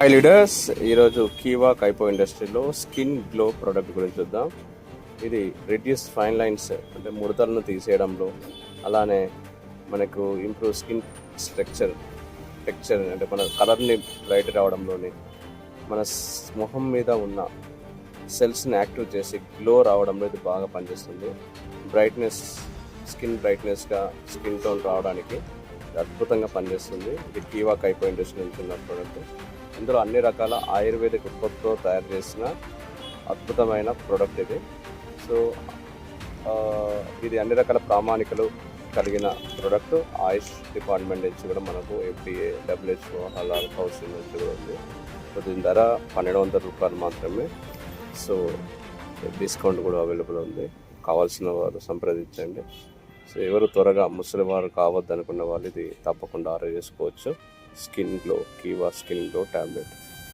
High leaders, ఈరోజు కీవా కైపో ఇండస్ట్రీలో skin glow product గురించి చూద్దాం. ఇది రిడ్యూస్ ఫైన్ లైన్స్ అంటే ముడతలను తీసేయడంలో, అలానే మనకు ఇంప్రూవ్ స్కిన్ టెక్స్చర్ అంటే మన కలర్ని బ్రైట్ రావడంలోని, మన మొహం మీద ఉన్న సెల్స్ని యాక్టివ్ చేసి గ్లో రావడంలో ఇది బాగా పనిచేస్తుంది. స్కిన్ బ్రైట్నెస్గా స్కిన్ టోన్ రావడానికి అద్భుతంగా పనిచేస్తుంది. ఇది కీవా కైపో ఇండస్ట్రీ నుంచి ఉన్న ప్రోడక్ట్. ఇందులో అన్ని రకాల ఆయుర్వేదిక్ ఉత్పత్తితో తయారు చేసిన అద్భుతమైన ప్రోడక్ట్ ఇది. సో ఇది అన్ని రకాల ప్రామాణికలు కలిగిన ప్రోడక్ట్. ఆయుష్ డిపార్ట్మెంట్ నుంచి కూడా మనకు FDA, WHO, హలాల్ కౌన్సిల్ నుంచి కూడా ఉంది. సో దీని ధర 1200 రూపాయలు మాత్రమే. సో డిస్కౌంట్ కూడా అవైలబుల్ ఉంది. కావాల్సిన వారు సంప్రదించండి. సో ఎవరు త్వరగా ముసలి వారు కావద్దనుకున్న వాళ్ళు ఇది తప్పకుండా ఆర్డర్ చేసుకోవచ్చు. Skin glow, Keva skin glow tablet.